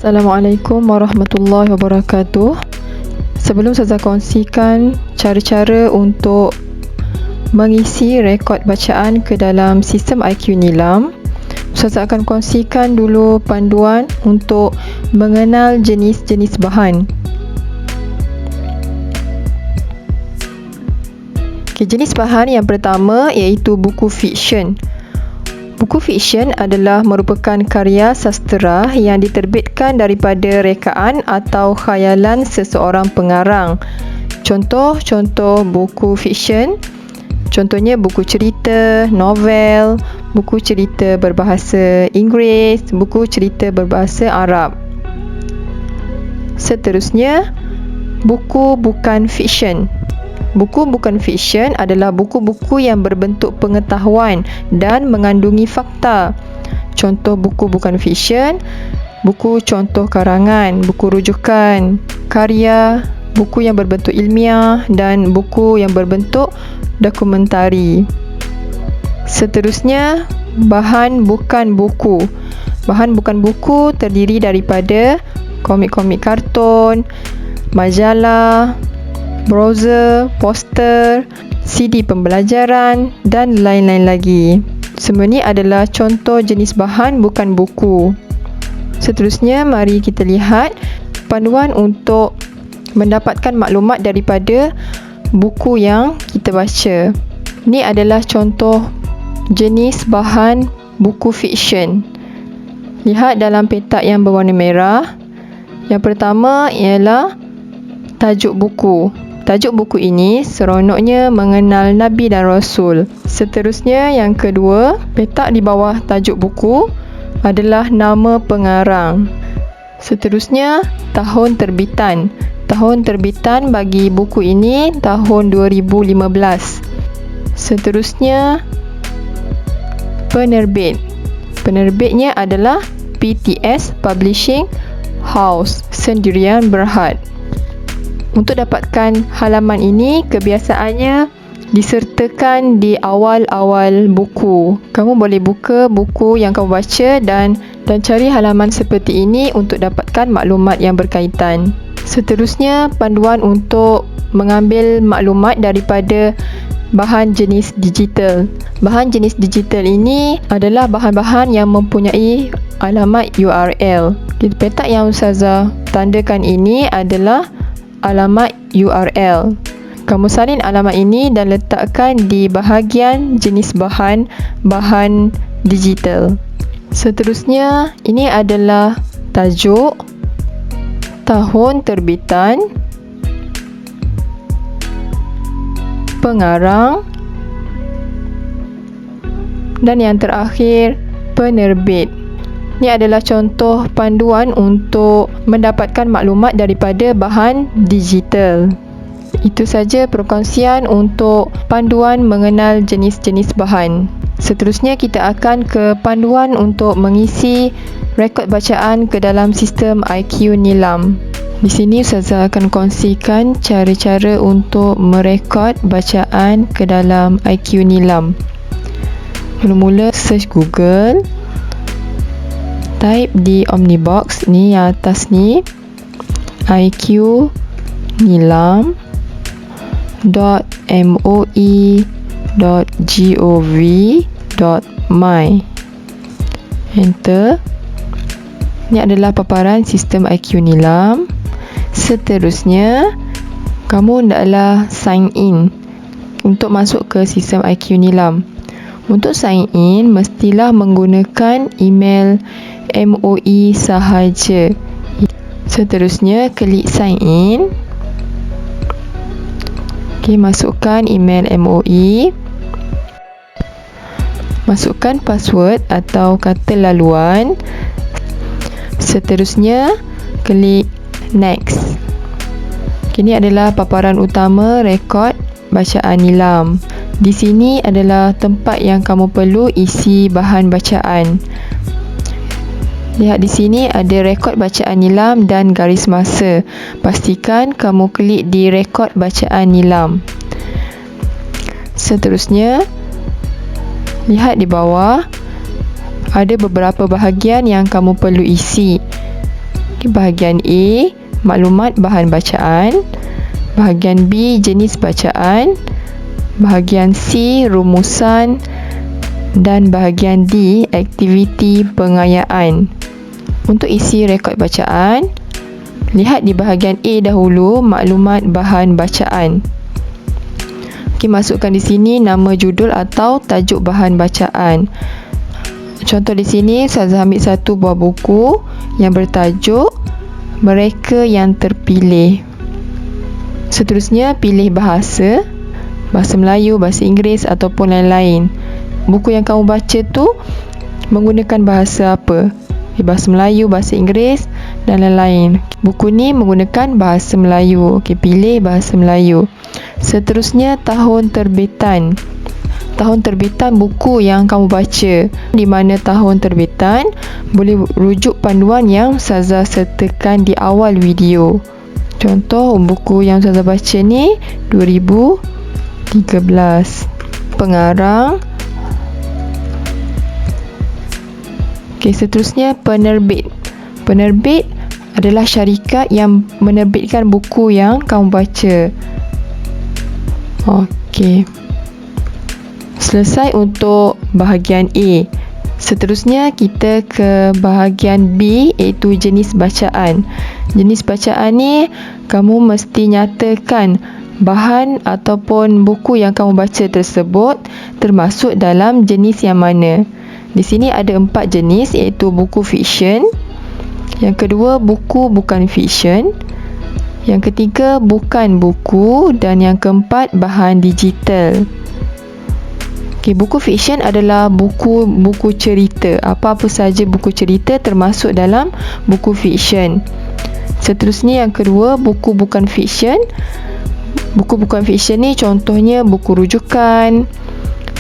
Assalamualaikum warahmatullahi wabarakatuh. Sebelum saya kongsikan cara-cara untuk mengisi rekod bacaan ke dalam sistem IQ Nilam, saya akan kongsikan dulu panduan untuk mengenal jenis-jenis bahan. Jenis bahan yang pertama iaitu buku fiksyen. Buku fiksyen adalah merupakan karya sastera yang diterbitkan daripada rekaan atau khayalan seseorang pengarang. Contoh-contoh buku fiksyen, contohnya buku cerita, novel, buku cerita berbahasa Inggeris, buku cerita berbahasa Arab. Seterusnya, buku bukan fiksyen. Buku bukan fiksyen adalah buku-buku yang berbentuk pengetahuan dan mengandungi fakta. Contoh buku bukan fiksyen, buku contoh karangan, buku rujukan, karya, buku yang berbentuk ilmiah dan buku yang berbentuk dokumentari. Seterusnya, bahan bukan buku. Bahan bukan buku terdiri daripada komik-komik kartun, majalah, browser, poster, CD pembelajaran dan lain-lain lagi. Semua ini adalah contoh jenis bahan bukan buku. Seterusnya, mari kita lihat panduan untuk mendapatkan maklumat daripada buku yang kita baca. Ini adalah contoh jenis bahan buku fiksyen. Lihat dalam petak yang berwarna merah. Yang pertama ialah tajuk buku. Tajuk buku ini seronoknya mengenal Nabi dan Rasul. Seterusnya, yang kedua, petak di bawah tajuk buku adalah nama pengarang. Seterusnya, tahun terbitan. Tahun terbitan bagi buku ini tahun 2015. Seterusnya, penerbit. Penerbitnya adalah PTS Publishing House, Sendirian Berhad. Untuk dapatkan halaman ini, kebiasaannya disertakan di awal-awal buku. Kamu boleh buka buku yang kamu baca dan cari halaman seperti ini untuk dapatkan maklumat yang berkaitan. Seterusnya, panduan untuk mengambil maklumat daripada bahan jenis digital. Bahan jenis digital ini adalah bahan-bahan yang mempunyai alamat URL. Petak yang Ustazah tandakan ini adalah alamat URL. Kamu salin alamat ini dan letakkan di bahagian jenis bahan digital. Seterusnya, ini adalah tajuk, tahun terbitan, pengarang dan yang terakhir penerbit. Ini adalah contoh panduan untuk mendapatkan maklumat daripada bahan digital. Itu saja perkongsian untuk panduan mengenal jenis-jenis bahan. Seterusnya, kita akan ke panduan untuk mengisi rekod bacaan ke dalam sistem IQ Nilam. Di sini Ustazah akan kongsikan cara-cara untuk merekod bacaan ke dalam IQ Nilam. Mula-mula search Google. Type di Omnibox ni yang atas ni iqnilam.moi.gov.my. Enter. Ini adalah paparan sistem IQ Nilam. Seterusnya, kamu hendaklah sign in untuk masuk ke sistem IQ Nilam. Untuk sign in, mestilah menggunakan email MOE sahaja. Seterusnya, klik sign in. Masukkan email MOE. Masukkan password atau kata laluan. Seterusnya, klik next. Ini adalah paparan utama rekod bacaan Nilam. Di sini adalah tempat yang kamu perlu isi bahan bacaan. Lihat di sini ada rekod bacaan Nilam dan garis masa. Pastikan kamu klik di rekod bacaan Nilam. Seterusnya, lihat di bawah ada beberapa bahagian yang kamu perlu isi. Bahagian A, maklumat bahan bacaan. Bahagian B, jenis bacaan. Bahagian C, rumusan. Dan bahagian D, aktiviti pengayaan. Untuk isi rekod bacaan, lihat di bahagian A dahulu, maklumat bahan bacaan. Masukkan di sini nama judul atau tajuk bahan bacaan. Contoh di sini, saya ambil satu buah buku yang bertajuk Mereka yang Terpilih. Seterusnya, pilih bahasa Melayu, bahasa Inggeris ataupun lain-lain. Buku yang kamu baca tu menggunakan bahasa apa? Bahasa Melayu, bahasa Inggeris dan lain-lain. Buku ni menggunakan bahasa Melayu. Pilih bahasa Melayu. Seterusnya, tahun terbitan. Tahun terbitan buku yang kamu baca. Di mana tahun terbitan, boleh rujuk panduan yang Ustazah sertakan di awal video. Contoh buku yang Ustazah baca ni 2013. Pengarang. Seterusnya, penerbit. Penerbit adalah syarikat yang menerbitkan buku yang kamu baca. Selesai untuk bahagian A. Seterusnya kita ke bahagian B, iaitu jenis bacaan. Jenis bacaan ni kamu mesti nyatakan bahan ataupun buku yang kamu baca tersebut termasuk dalam jenis yang mana. Di sini ada 4 jenis, iaitu buku fiksyen. Yang kedua, buku bukan fiksyen. Yang ketiga, bukan buku. Dan yang keempat, bahan digital. Buku fiksyen adalah buku cerita. Apa-apa saja buku cerita termasuk dalam buku fiksyen. Seterusnya yang kedua, buku bukan fiksyen. Buku bukan fiksyen ni contohnya buku rujukan,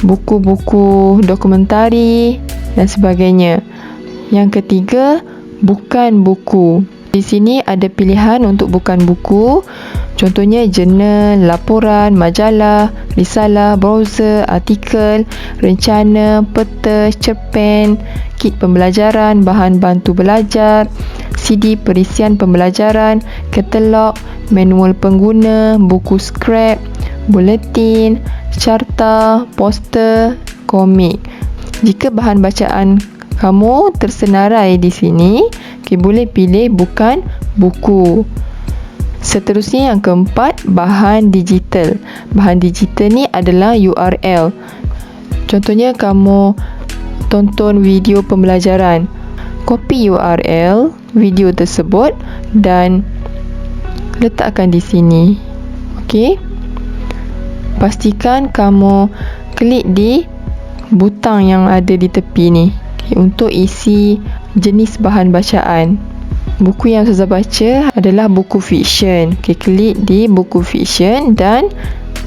buku-buku dokumentari dan sebagainya. Yang ketiga, bukan buku. Di sini ada pilihan untuk bukan buku. Contohnya jurnal, laporan, majalah, risalah, browser, artikel, rencana, peta, cerpen, kit pembelajaran, bahan bantu belajar, CD perisian pembelajaran, katalog, manual pengguna, buku scrap, buletin, carta, poster, komik. Jika bahan bacaan kamu tersenarai di sini, boleh pilih bukan buku. Seterusnya yang keempat, bahan digital. Bahan digital ni adalah URL. Contohnya kamu tonton video pembelajaran, copy URL video tersebut dan letakkan di sini. Pastikan kamu klik di butang yang ada di tepi ni untuk isi jenis bahan bacaan. Buku yang Ustazah baca adalah buku fiksyen. Klik di buku fiksyen dan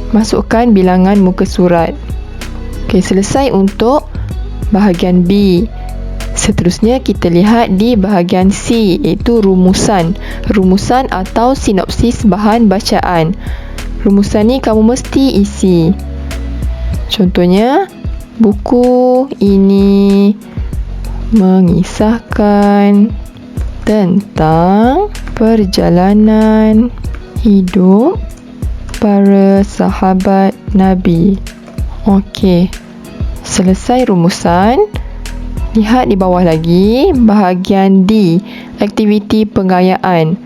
masukkan bilangan muka surat. Selesai untuk bahagian B. Seterusnya kita lihat di bahagian C, iaitu rumusan. Rumusan atau sinopsis bahan bacaan. Rumusan ni kamu mesti isi. Contohnya, buku ini mengisahkan tentang perjalanan hidup para sahabat Nabi. Selesai rumusan. Lihat di bawah lagi, bahagian D, aktiviti pengayaan.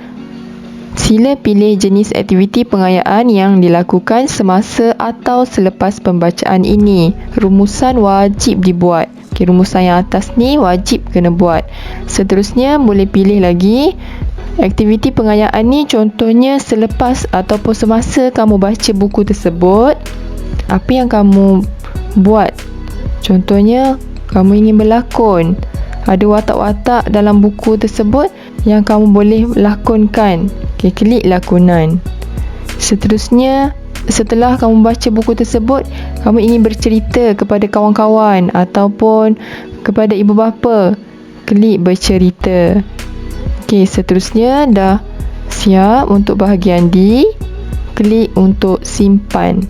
Sila pilih jenis aktiviti pengayaan yang dilakukan semasa atau selepas pembacaan ini. Rumusan wajib dibuat. Rumusan yang atas ni wajib kena buat. Seterusnya boleh pilih lagi aktiviti pengayaan ni, contohnya selepas ataupun semasa kamu baca buku tersebut, apa yang kamu buat. Contohnya kamu ingin berlakon, ada watak-watak dalam buku tersebut yang kamu boleh lakonkan. Klik lakonan. Seterusnya, setelah kamu baca buku tersebut, kamu ingin bercerita kepada kawan-kawan ataupun kepada ibu bapa, klik bercerita. Seterusnya dah siap untuk bahagian D, klik untuk simpan.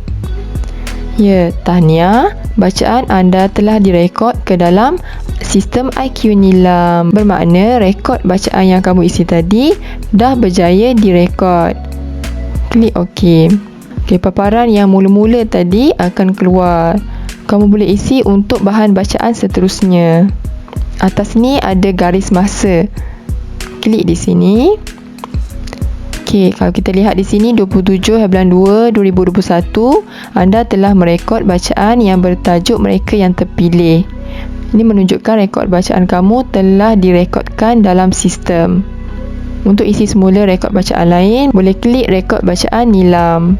Tahniah, bacaan anda telah direkod ke dalam sistem IQ Nilam. Bermakna rekod bacaan yang kamu isi tadi dah berjaya direkod. Klik OK. Okey, paparan yang mula-mula tadi akan keluar. Kamu boleh isi untuk bahan bacaan seterusnya. Atas ni ada garis masa. Klik di sini. Okey, kalau kita lihat di sini 27/2/2021, anda telah merekod bacaan yang bertajuk mereka yang terpilih. Ini menunjukkan rekod bacaan kamu telah direkodkan dalam sistem. Untuk isi semula rekod bacaan lain, boleh klik rekod bacaan Nilam.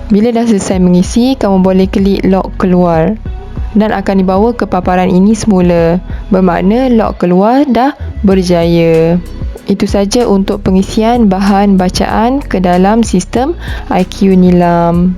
Bila dah selesai mengisi, kamu boleh klik log keluar dan akan dibawa ke paparan ini semula. Bermakna log keluar dah berjaya. Itu saja untuk pengisian bahan bacaan ke dalam sistem IQ Nilam.